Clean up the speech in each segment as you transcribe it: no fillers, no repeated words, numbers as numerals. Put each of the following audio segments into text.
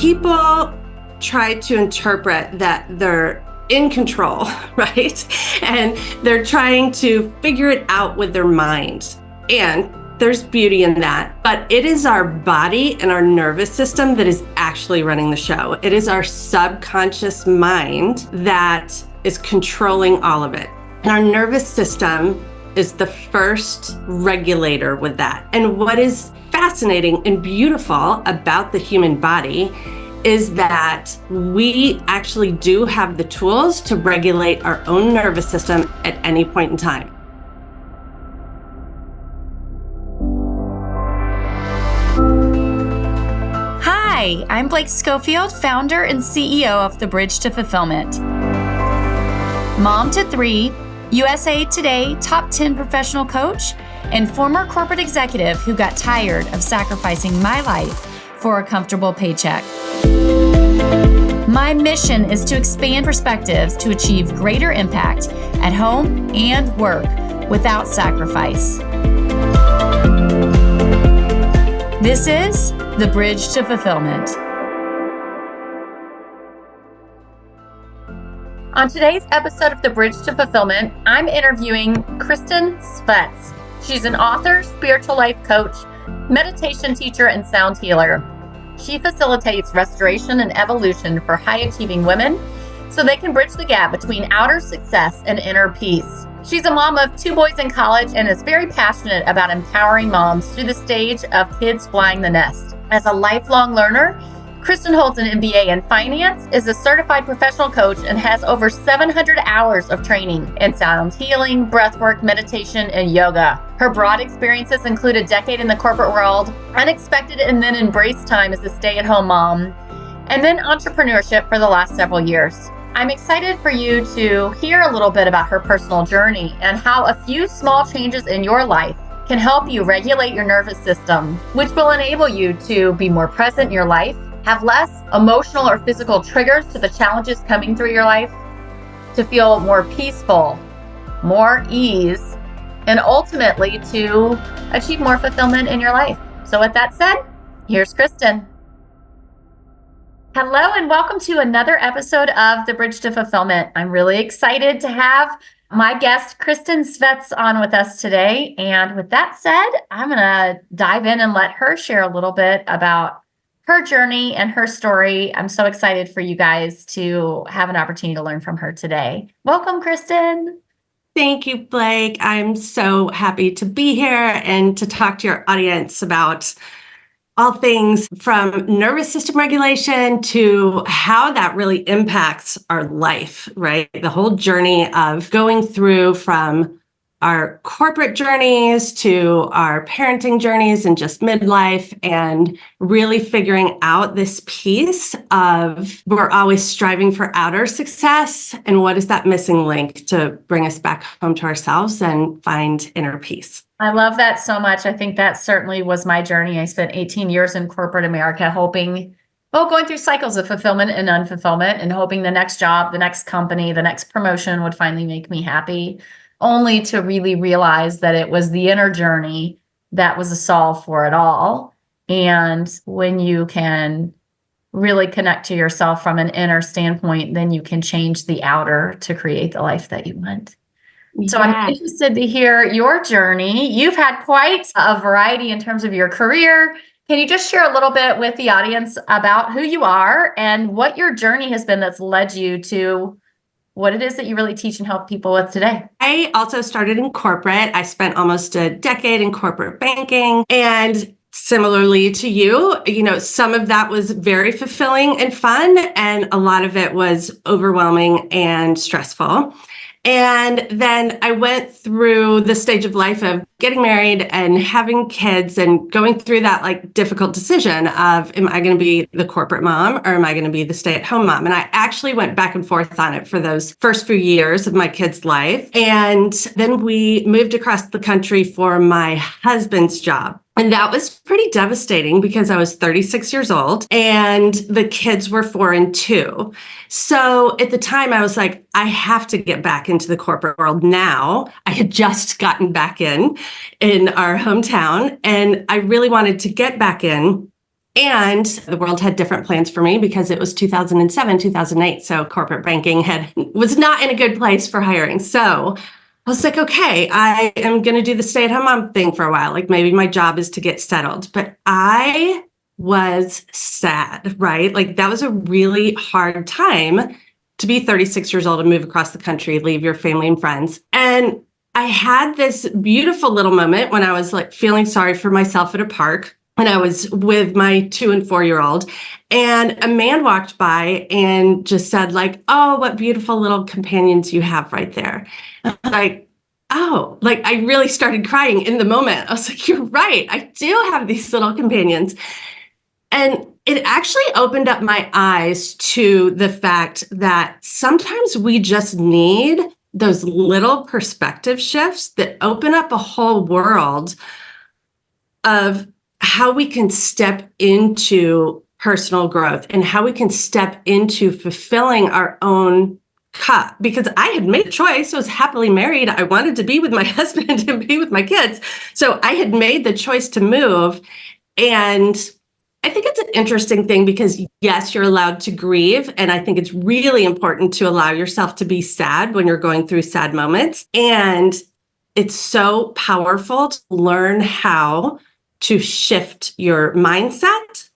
people try to interpret that they're in control, right? And they're trying to figure it out with their mind. And there's beauty in that. But it is our body and our nervous system that is actually running the show. It is our subconscious mind that is controlling all of it. And our nervous system is the first regulator with that. And what is fascinating and beautiful about the human body is that we actually do have the tools to regulate our own nervous system at any point in time. Hi, I'm Blake Schofield, founder and CEO of The Bridge to Fulfillment. Mom to 3, USA Today top 10 professional coach, and former corporate executive who got tired of sacrificing my life for a comfortable paycheck. My mission is to expand perspectives to achieve greater impact at home and work without sacrifice. This is The Bridge to Fulfillment. On today's episode of The Bridge to Fulfillment, I'm interviewing Kristin Svets. She's an author, spiritual life coach, meditation teacher, and sound healer. She facilitates restoration and evolution for high-achieving women so they can bridge the gap between outer success and inner peace. She's a mom of 2 boys in college and is very passionate about empowering moms through the stage of kids flying the nest. As a lifelong learner, Kristin holds an MBA in finance, is a certified professional coach, and has over 700 hours of training in sound healing, breathwork, meditation, and yoga. Her broad experiences include a decade in the corporate world, unexpected and then embraced time as a stay-at-home mom, and then entrepreneurship for the last several years. I'm excited for you to hear a little bit about her personal journey and how a few small changes in your life can help you regulate your nervous system, which will enable you to be more present in your life, have less emotional or physical triggers to the challenges coming through your life, to feel more peaceful, more ease, and ultimately to achieve more fulfillment in your life. So with that said, here's Kristin. Hello and welcome to another episode of The Bridge to Fulfillment. I'm really excited to have my guest, Kristin Svets, on with us today. And with that said, I'm going to dive in and let her share a little bit about her journey and her story. I'm so excited for you guys to have an opportunity to learn from her today. Welcome, Kristin. Thank you, Blake. I'm so happy to be here and to talk to your audience about all things from nervous system regulation to how that really impacts our life, right? The whole journey of going through from our corporate journeys to our parenting journeys and just midlife, and really figuring out this piece of we're always striving for outer success, and what is that missing link to bring us back home to ourselves and find inner peace. I love that so much. I think that certainly was my journey. I spent 18 years in corporate America going through cycles of fulfillment and unfulfillment and hoping the next job, the next company, the next promotion would finally make me happy, only to really realize that it was the inner journey that was a solve for it all. And when you can really connect to yourself from an inner standpoint, then you can change the outer to create the life that you want. So I'm interested to hear your journey. You've had quite a variety in terms of your career. Can you just share a little bit with the audience about who you are and what your journey has been that's led you to what it is that you really teach and help people with today? I also started in corporate. I spent almost a decade in corporate banking, and similarly to you, some of that was very fulfilling and fun, and a lot of it was overwhelming and stressful. And then I went through the stage of life of getting married and having kids and going through that difficult decision of, am I going to be the corporate mom or am I going to be the stay-at-home mom? And I actually went back and forth on it for those first few years of my kid's life. And then we moved across the country for my husband's job. And that was pretty devastating because I was 36 years old and the kids were 4 and 2. So at the time I was like, I have to get back into the corporate world now. I had just gotten back in our hometown, and I really wanted to get back in And the world had different plans for me because it was 2007, 2008. So corporate banking was not in a good place for hiring. So I was like, okay, I am going to do the stay-at-home mom thing for a while. Like maybe my job is to get settled. But I was sad, right? Like that was a really hard time to be 36 years old and move across the country, leave your family and friends. And I had this beautiful little moment when I was like feeling sorry for myself at a park. And I was with my 2 and 4-year-old, and a man walked by and just said like, oh, what beautiful little companions you have right there. And I was like, oh, like I really started crying in the moment. I was like, you're right. I do have these little companions. And it actually opened up my eyes to the fact that sometimes we just need those little perspective shifts that open up a whole world of how we can step into personal growth and how we can step into fulfilling our own cup. Because I had made a choice. I was happily married. I wanted to be with my husband and be with my kids. So I had made the choice to move. And I think it's an interesting thing because yes, you're allowed to grieve. And I think it's really important to allow yourself to be sad when you're going through sad moments. And it's so powerful to learn how to shift your mindset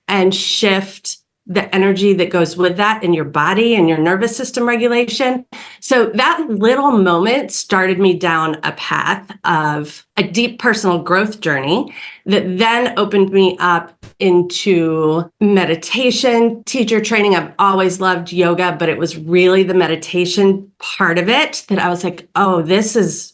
and shift the energy that goes with that in your body and your nervous system regulation. So that little moment started me down a path of a deep personal growth journey that then opened me up into meditation, teacher training. I've always loved yoga, but it was really the meditation part of it that I was like, oh, this is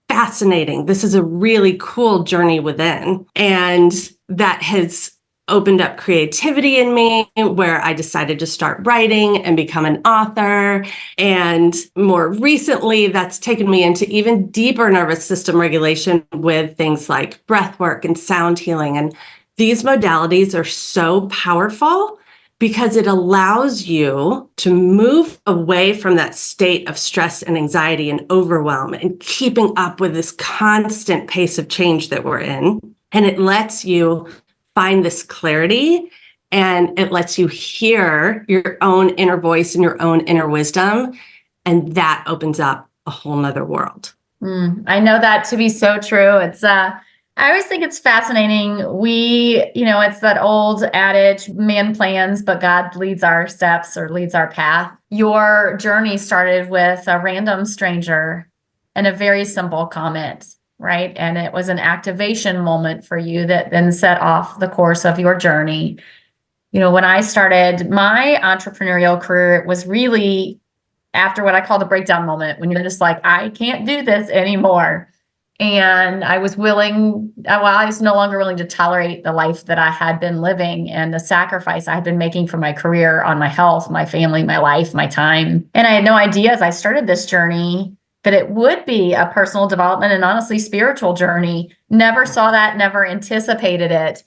fascinating. This is a really cool journey within. And that has opened up creativity in me where I decided to start writing and become an author. And more recently, that's taken me into even deeper nervous system regulation with things like breathwork and sound healing. And these modalities are so powerful because it allows you to move away from that state of stress and anxiety and overwhelm and keeping up with this constant pace of change that we're in. And it lets you find this clarity and it lets you hear your own inner voice and your own inner wisdom. And that opens up a whole nother world. I know that to be so true. I always think it's fascinating. It's that old adage, man plans, but God leads our steps or leads our path. Your journey started with a random stranger and a very simple comment, right? And it was an activation moment for you that then set off the course of your journey. When I started my entrepreneurial career, it was really after what I call the breakdown moment, when you're just like, I can't do this anymore. And I was no longer willing to tolerate the life that I had been living and the sacrifice I had been making for my career on my health, my family, my life, my time. And I had no idea as I started this journey that it would be a personal development and honestly spiritual journey. Never saw that, never anticipated it.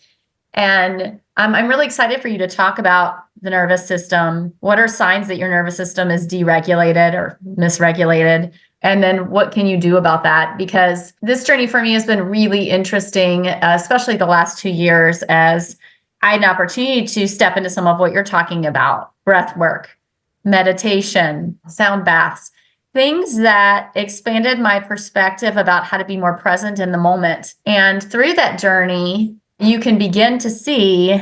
And I'm really excited for you to talk about the nervous system. What are signs that your nervous system is deregulated or misregulated? And then what can you do about that? Because this journey for me has been really interesting, especially the last 2 years, as I had an opportunity to step into some of what you're talking about: breath work, meditation, sound baths, things that expanded my perspective about how to be more present in the moment. And through that journey, you can begin to see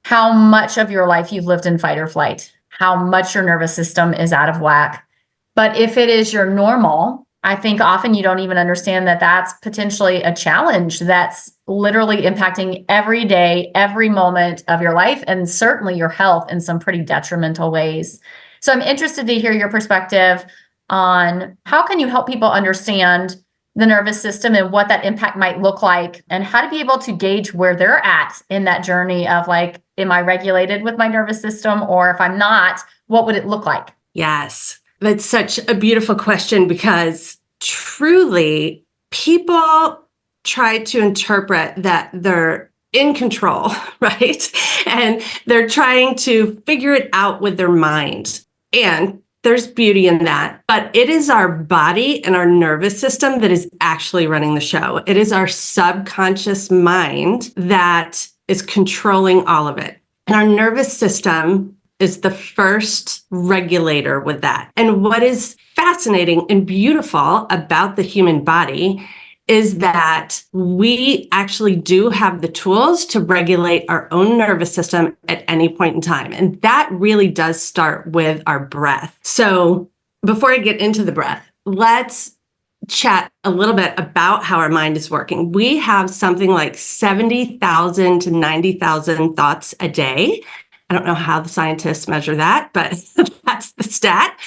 how much of your life you've lived in fight or flight, how much your nervous system is out of whack. But if it is your normal, I think often you don't even understand that that's potentially a challenge that's literally impacting every day, every moment of your life, and certainly your health in some pretty detrimental ways. So I'm interested to hear your perspective on how can you help people understand the nervous system and what that impact might look like, and how to be able to gauge where they're at in that journey of like, am I regulated with my nervous system? Or if I'm not, what would it look like? Yes. That's such a beautiful question because truly people try to interpret that they're in control, right? And they're trying to figure it out with their mind. And there's beauty in that. But it is our body and our nervous system that is actually running the show. It is our subconscious mind that is controlling all of it. And our nervous system is the first regulator with that. And what is fascinating and beautiful about the human body is that we actually do have the tools to regulate our own nervous system at any point in time. And that really does start with our breath. So before I get into the breath, let's chat a little bit about how our mind is working. We have something like 70,000 to 90,000 thoughts a day. I don't know how the scientists measure that, but that's the stat.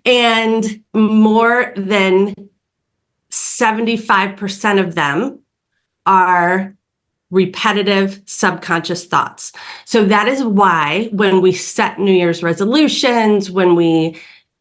And more than 75% of them are repetitive subconscious thoughts. So that is why when we set New Year's resolutions, when we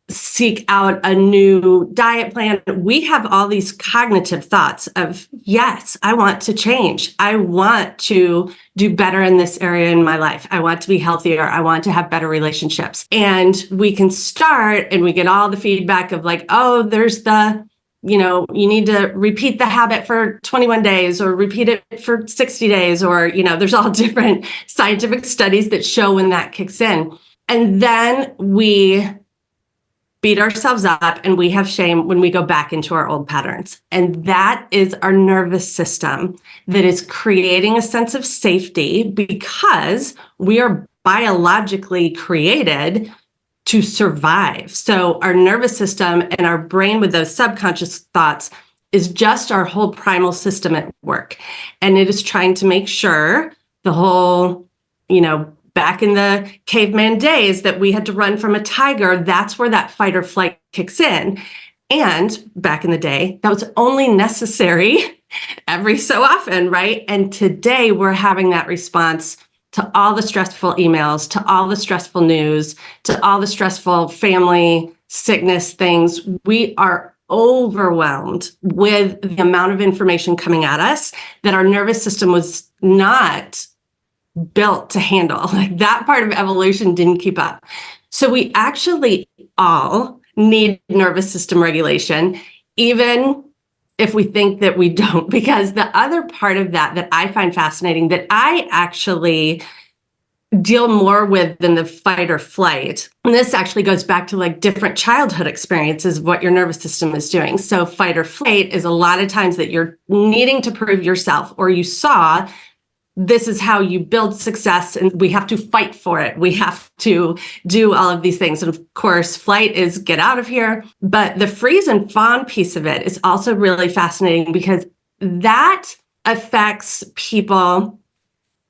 seek out a new diet plan, we have all these cognitive thoughts of, yes, I want to change. I want to do better in this area in my life. I want to be healthier. I want to have better relationships. And we can start and we get all the feedback of like, oh, there's the, you need to repeat the habit for 21 days or repeat it for 60 days, or, there's all different scientific studies that show when that kicks in. And then we beat ourselves up and we have shame when we go back into our old patterns. And that is our nervous system that is creating a sense of safety because we are biologically created to survive. So our nervous system and our brain with those subconscious thoughts is just our whole primal system at work. And it is trying to make sure the whole, back in the caveman days that we had to run from a tiger, that's where that fight or flight kicks in. And back in the day, that was only necessary every so often, right? And today we're having that response to all the stressful emails, to all the stressful news, to all the stressful family sickness things. We are overwhelmed with the amount of information coming at us that our nervous system was not built to handle. Like that part of evolution didn't keep up. So we actually all need nervous system regulation, even if we think that we don't, because the other part of that I find fascinating, that I actually deal more with than the fight or flight. And this actually goes back to like different childhood experiences, what your nervous system is doing. So fight or flight is a lot of times that you're needing to prove yourself, or you saw this is how you build success and we have to fight for it. We have to do all of these things. And of course, flight is get out of here. But the freeze and fawn piece of it is also really fascinating because that affects people.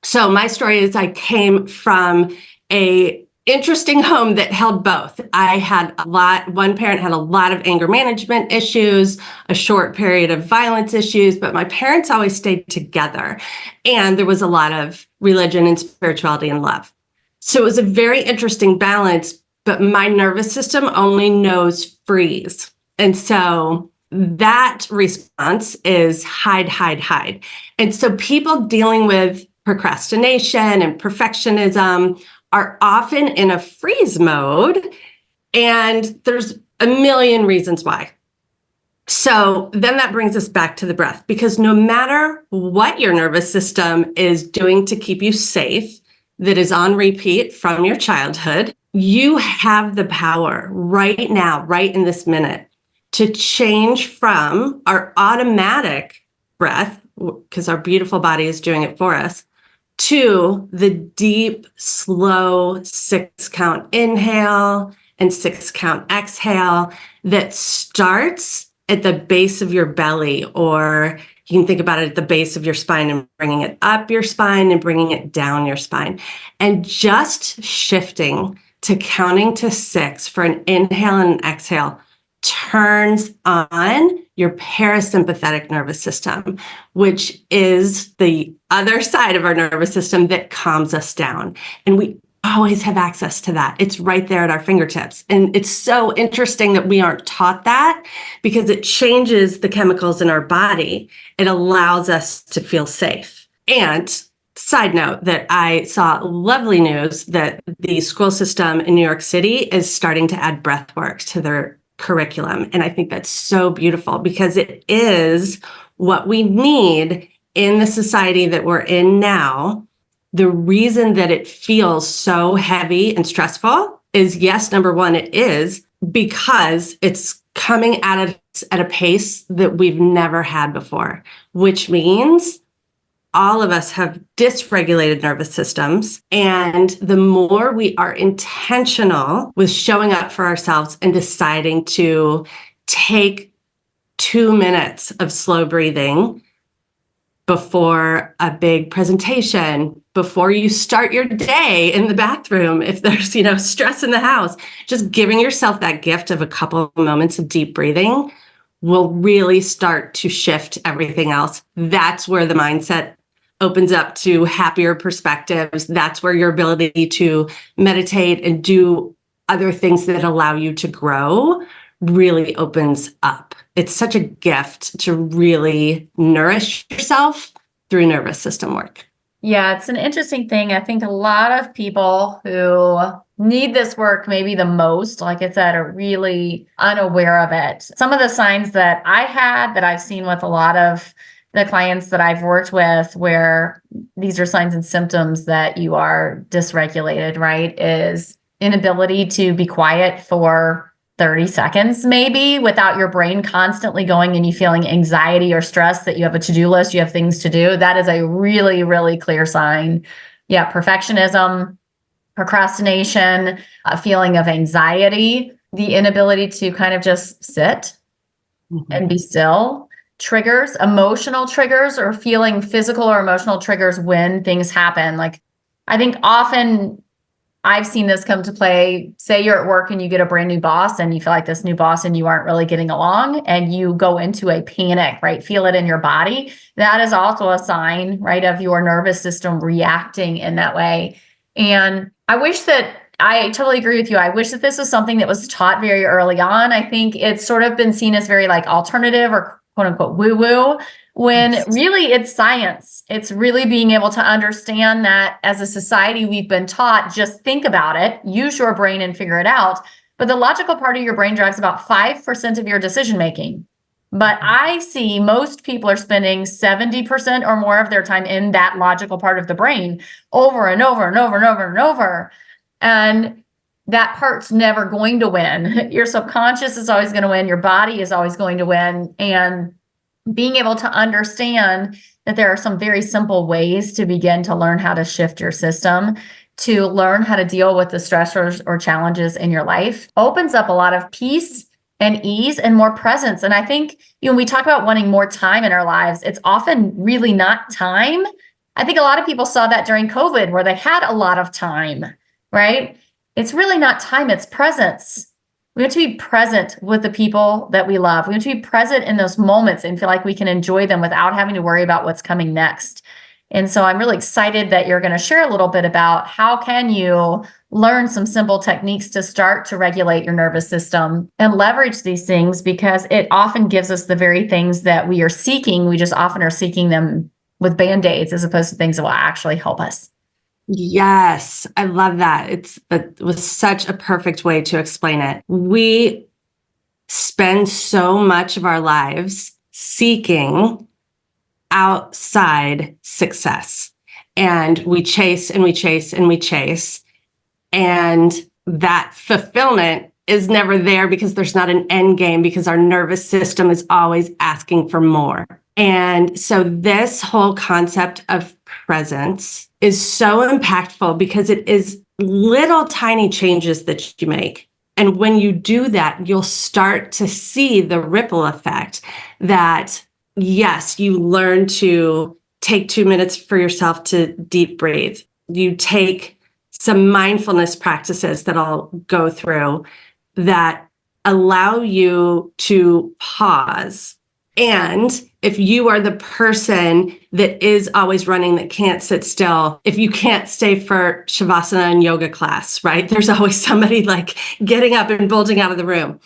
So my story is I came from a interesting home that held both. One parent had a lot of anger management issues, a short period of violence issues, but my parents always stayed together. And there was a lot of religion and spirituality and love. So it was a very interesting balance, but my nervous system only knows freeze. And so that response is hide, hide, hide. And so people dealing with procrastination and perfectionism are often in a freeze mode, and there's a million reasons why. So then that brings us back to the breath, because no matter what your nervous system is doing to keep you safe, that is on repeat from your childhood, you have the power right now, right in this minute, to change from our automatic breath, because our beautiful body is doing it for us, to the deep, slow 6-count inhale and 6-count exhale that starts at the base of your belly, or you can think about it at the base of your spine and bringing it up your spine and bringing it down your spine. And just shifting to counting to 6 for an inhale and an exhale turns on your parasympathetic nervous system, which is the other side of our nervous system that calms us down. And we always have access to that. It's right there at our fingertips. And it's so interesting that we aren't taught that, because it changes the chemicals in our body. It allows us to feel safe. And side note that I saw lovely news that the school system in New York City is starting to add breathwork to their curriculum. And I think that's so beautiful, because it is what we need in the society that we're in now The reason that it feels so heavy and stressful is, yes, number one, it is because it's coming at us at a pace that we've never had before, which means all of us have dysregulated nervous systems. And the more we are intentional with showing up for ourselves and deciding to take 2 minutes of slow breathing before a big presentation, before you start your day in the bathroom, if there's, stress in the house, just giving yourself that gift of a couple of moments of deep breathing will really start to shift everything else. That's where the mindset opens up to happier perspectives. That's where your ability to meditate and do other things that allow you to grow really opens up. It's such a gift to really nourish yourself through nervous system work. Yeah, it's an interesting thing. I think a lot of people who need this work maybe the most, like I said, are really unaware of it. Some of the signs that I had that I've seen with a lot of the clients that I've worked with, where these are signs and symptoms that you are dysregulated, right, is inability to be quiet for 30 seconds maybe without your brain constantly going and you feeling anxiety or stress that you have a to-do list, you have things to do. That is a really, really clear sign. Yeah, perfectionism, procrastination, a feeling of anxiety, the inability to kind of just sit and be still. Triggers, emotional triggers, or feeling physical or emotional triggers when things happen. Like, I think often I've seen this come to play. Say you're at work and you get a brand new boss and you feel like this new boss and you aren't really getting along and you go into a panic, right? Feel it in your body. That is also a sign, right, of your nervous system reacting in that way. And I totally agree with you. I wish that this was something that was taught very early on. I think it's sort of been seen as very like alternative or quote unquote woo-woo, when really it's science. It's really being able to understand that as a society, we've been taught, just think about it, use your brain and figure it out. But the logical part of your brain drives about 5% of your decision-making. But I see most people are spending 70% or more of their time in that logical part of the brain over and over and over and over and over. And that part's never going to win. Your subconscious is always going to win. Your body is always going to win. And being able to understand that there are some very simple ways to begin to learn how to shift your system, to learn how to deal with the stressors or challenges in your life, opens up a lot of peace and ease and more presence. And I think, when we talk about wanting more time in our lives, it's often really not time. I think a lot of people saw that during COVID where they had a lot of time, right? It's really not time, it's presence. We want to be present with the people that we love. We want to be present in those moments and feel like we can enjoy them without having to worry about what's coming next. And so I'm really excited that you're going to share a little bit about how can you learn some simple techniques to start to regulate your nervous system and leverage these things, because it often gives us the very things that we are seeking. We just often are seeking them with Band-Aids as opposed to things that will actually help us. Yes, I love that. It was such a perfect way to explain it. We spend so much of our lives seeking outside success, and we chase and we chase and we chase. And that fulfillment is never there because there's not an end game, because our nervous system is always asking for more. And so this whole concept of presence is so impactful because it is little tiny changes that you make. And when you do that, you'll start to see the ripple effect that, yes, you learn to take 2 minutes for yourself to deep breathe. You take some mindfulness practices that I'll go through that allow you to pause. And if you are the person that is always running, that can't sit still, if you can't stay for Shavasana and yoga class, right? There's always somebody like getting up and bolting out of the room.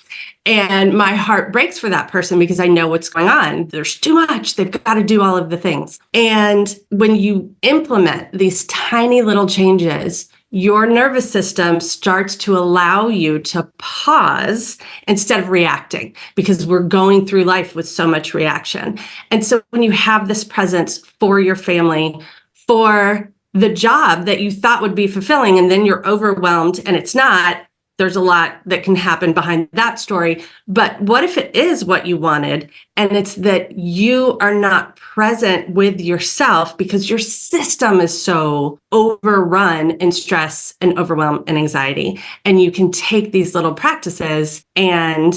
And my heart breaks for that person because I know what's going on. There's too much. They've got to do all of the things. And when you implement these tiny little changes, your nervous system starts to allow you to pause instead of reacting, because we're going through life with so much reaction. And so when you have this presence for your family, for the job that you thought would be fulfilling, and then you're overwhelmed and it's not. There's a lot that can happen behind that story. But what if it is what you wanted, and it's that you are not present with yourself because your system is so overrun in stress and overwhelm and anxiety? And you can take these little practices and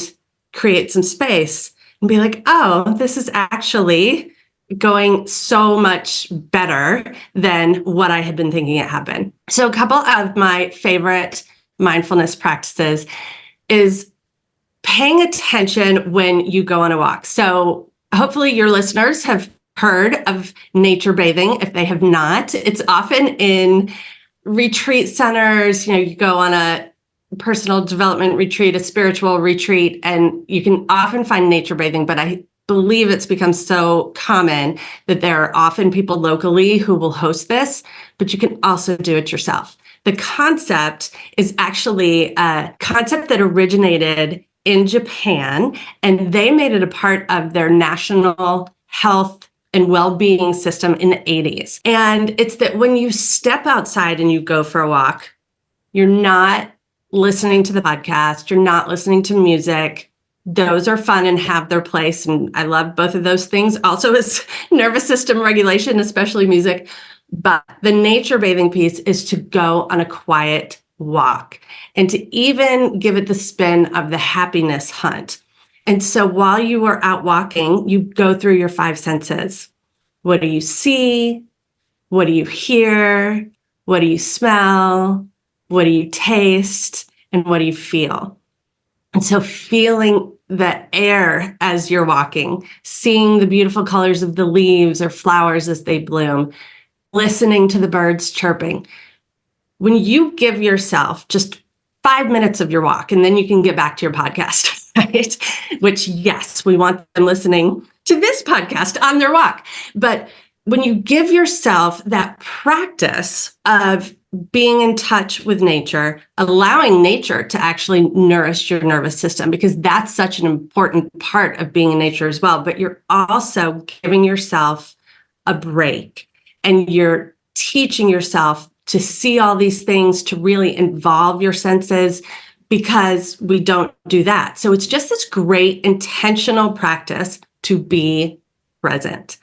create some space and be like, oh, this is actually going so much better than what I had been thinking it had been. So a couple of my favorite mindfulness practices is paying attention when you go on a walk. So hopefully your listeners have heard of nature bathing. If they have not, it's often in retreat centers. You go on a personal development retreat, a spiritual retreat, and you can often find nature bathing, but I believe it's become so common that there are often people locally who will host this, but you can also do it yourself. The concept is actually a concept that originated in Japan, and they made it a part of their national health and well-being system in the 80s. And it's that when you step outside and you go for a walk, you're not listening to the podcast, you're not listening to music. Those are fun and have their place. And I love both of those things. Also, is nervous system regulation, especially music. But the nature bathing piece is to go on a quiet walk and to even give it the spin of the happiness hunt. And so while you are out walking, you go through your five senses. What do you see? What do you hear? What do you smell? What do you taste? And what do you feel? And so feeling the air as you're walking, seeing the beautiful colors of the leaves or flowers as they bloom, listening to the birds chirping. When you give yourself just 5 minutes of your walk, and then you can get back to your podcast, right? Which, yes, we want them listening to this podcast on their walk. But when you give yourself that practice of being in touch with nature, allowing nature to actually nourish your nervous system, because that's such an important part of being in nature as well, but you're also giving yourself a break. And you're teaching yourself to see all these things, to really involve your senses, because we don't do that. So it's just this great intentional practice to be present.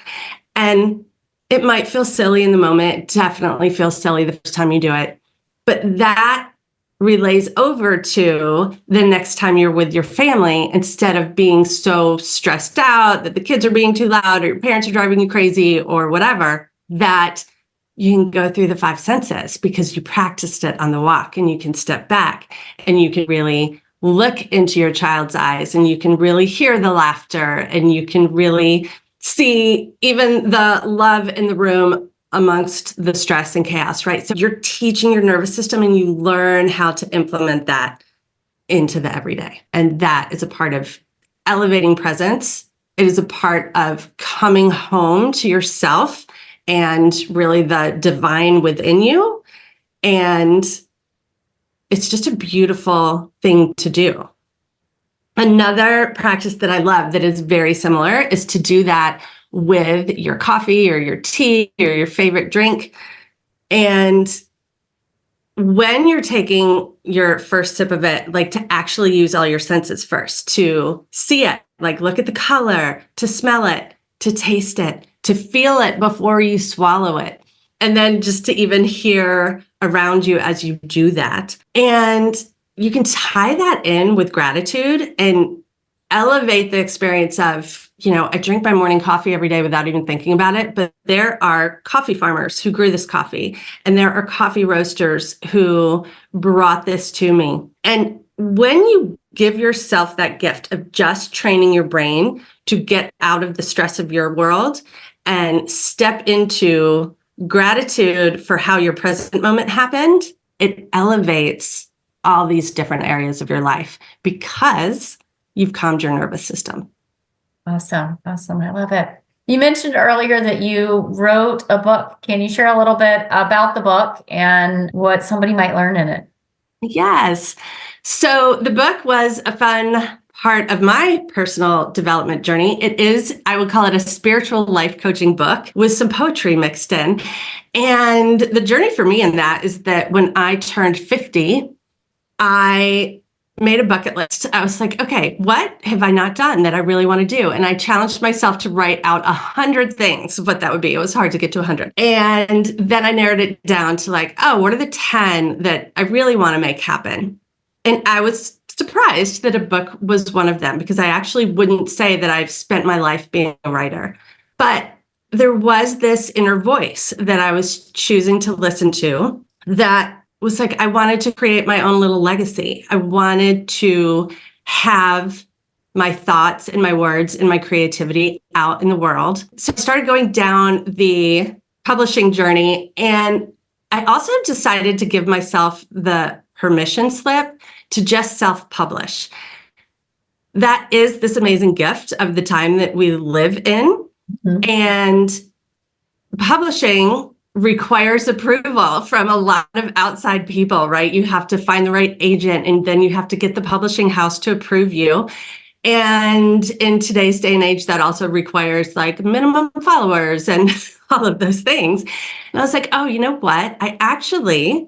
And it might feel silly in the moment. It definitely feels silly the first time you do it. But that relays over to the next time you're with your family, instead of being so stressed out that the kids are being too loud or your parents are driving you crazy or whatever, that you can go through the five senses because you practiced it on the walk, and you can step back and you can really look into your child's eyes, and you can really hear the laughter, and you can really see even the love in the room amongst the stress and chaos, right? So you're teaching your nervous system, and you learn how to implement that into the everyday. And that is a part of elevating presence. It is a part of coming home to yourself and really the divine within you. And it's just a beautiful thing to do. Another practice that I love that is very similar is to do that with your coffee or your tea or your favorite drink. And when you're taking your first sip of it, like to actually use all your senses first, to see it, like look at the color, to smell it, to taste it, to feel it before you swallow it. And then just to even hear around you as you do that. And you can tie that in with gratitude and elevate the experience of, I drink my morning coffee every day without even thinking about it, but there are coffee farmers who grew this coffee, and there are coffee roasters who brought this to me. And when you give yourself that gift of just training your brain to get out of the stress of your world and step into gratitude for how your present moment happened, it elevates all these different areas of your life because you've calmed your nervous system. Awesome. I love it. You mentioned earlier that you wrote a book. Can you share a little bit about the book and what somebody might learn in it? Yes. So the book was a fun part of my personal development journey. It is, I would call it a spiritual life coaching book with some poetry mixed in. And the journey for me in that is that when I turned 50, I made a bucket list. I was like, okay, what have I not done that I really want to do? And I challenged myself to write out 100 things, what that would be. It was hard to get to 100. And then I narrowed it down to like, oh, what are the 10 that I really want to make happen? And I was surprised that a book was one of them, because I actually wouldn't say that I've spent my life being a writer. But there was this inner voice that I was choosing to listen to that was like, I wanted to create my own little legacy. I wanted to have my thoughts and my words and my creativity out in the world. So I started going down the publishing journey. And I also decided to give myself the permission slip to just self-publish. That is this amazing gift of the time that we live in. Mm-hmm. And publishing requires approval from a lot of outside people, right? You have to find the right agent, and then you have to get the publishing house to approve you. And in today's day and age, that also requires like minimum followers and all of those things. And I was like, oh, you know what? I actually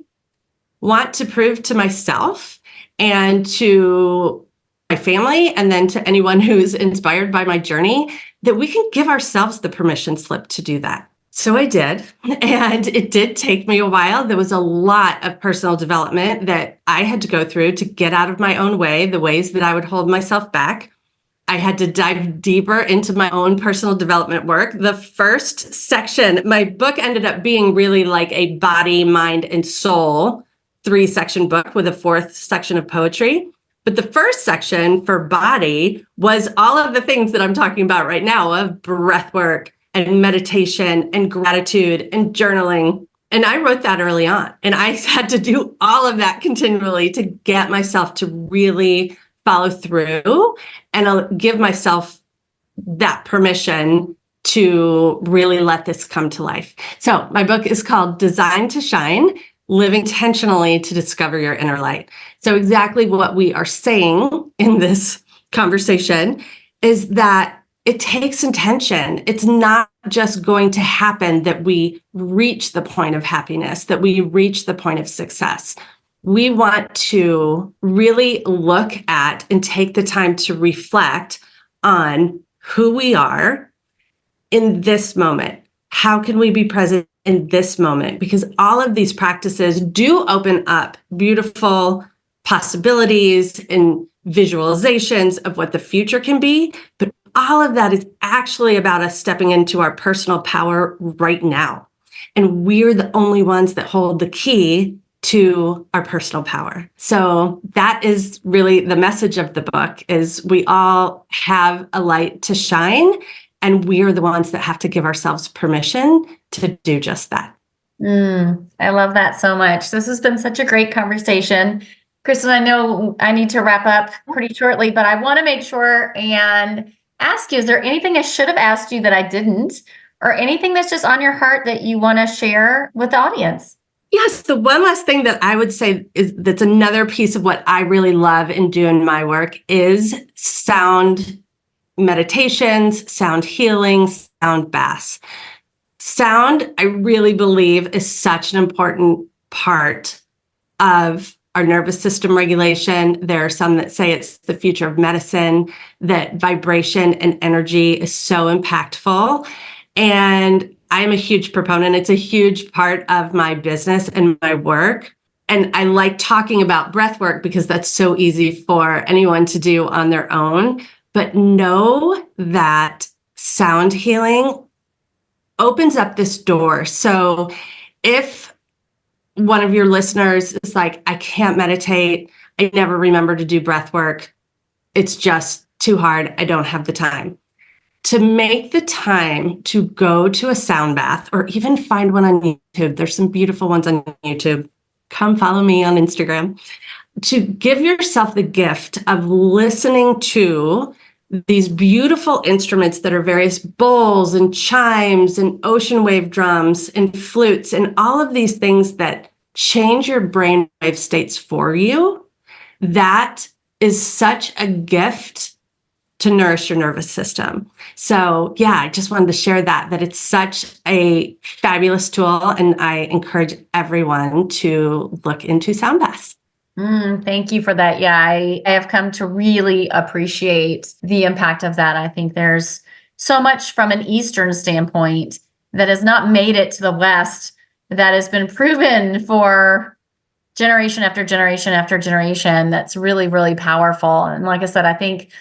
want to prove to myself and to my family, and then to anyone who's inspired by my journey, that we can give ourselves the permission slip to do that. So I did, and it did take me a while. There was a lot of personal development that I had to go through to get out of my own way, the ways that I would hold myself back. I had to dive deeper into my own personal development work. The first section, my book ended up being really like a body, mind, and soul 3-section book with a 4th section of poetry. But the first section for body was all of the things that I'm talking about right now, of breath work and meditation and gratitude and journaling. And I wrote that early on. And I had to do all of that continually to get myself to really follow through and give myself that permission to really let this come to life. So my book is called Designed to Shine: Live Intentionally to Discover Your Inner Light. So exactly what we are saying in this conversation is that it takes intention. It's not just going to happen that we reach the point of happiness, that we reach the point of success. We want to really look at and take the time to reflect on who we are in this moment. How can we be present in this moment? Because all of these practices do open up beautiful possibilities and visualizations of what the future can be, but all of that is actually about us stepping into our personal power right now. And we're the only ones that hold the key to our personal power. So that is really the message of the book, is we all have a light to shine, and we are the ones that have to give ourselves permission to do just that. I love that so much. This has been such a great conversation. Kristin, I know I need to wrap up pretty shortly, but I want to make sure and ask you, is there anything I should have asked you that I didn't, or anything that's just on your heart that you want to share with the audience? Yes, the one last thing that I would say is that's another piece of what I really love in doing my work is sound meditations, sound healing, sound baths. Sound, I really believe, is such an important part of our nervous system regulation. There are some that say it's the future of medicine, that vibration and energy is so impactful. And I am a huge proponent. It's a huge part of my business and my work. And I like talking about breath work because that's so easy for anyone to do on their own. But know that sound healing opens up this door. So if one of your listeners is like, I can't meditate, I never remember to do breath work, it's just too hard, I don't have the time. To make the time to go to a sound bath, or even find one on YouTube. There's some beautiful ones on YouTube. Come follow me on Instagram. To give yourself the gift of listening to these beautiful instruments that are various bowls and chimes and ocean wave drums and flutes and all of these things that change your brain wave states for you. That is such a gift to nourish your nervous system. So yeah, I just wanted to share that it's such a fabulous tool. And I encourage everyone to look into sound baths. Thank you for that. Yeah, I have come to really appreciate the impact of that. I think there's so much from an Eastern standpoint that has not made it to the West that has been proven for generation after generation after generation. That's really, really powerful. And like I said, I think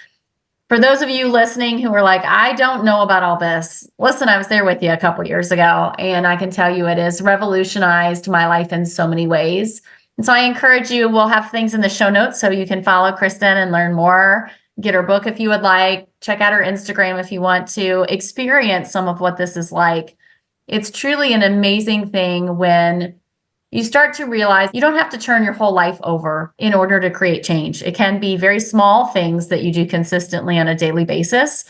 for those of you listening who are like, I don't know about all this, listen, I was there with you a couple years ago, and I can tell you it has revolutionized my life in so many ways. And so I encourage you, we'll have things in the show notes so you can follow Kristin and learn more, get her book if you would like, check out her Instagram if you want to experience some of what this is like. It's truly an amazing thing when you start to realize you don't have to turn your whole life over in order to create change. It can be very small things that you do consistently on a daily basis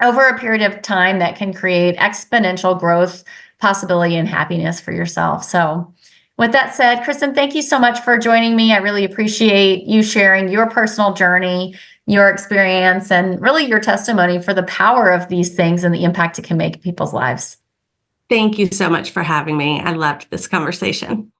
over a period of time that can create exponential growth, possibility, and happiness for yourself. So with that said, Kristin, thank you so much for joining me. I really appreciate you sharing your personal journey, your experience, and really your testimony for the power of these things and the impact it can make in people's lives. Thank you so much for having me. I loved this conversation.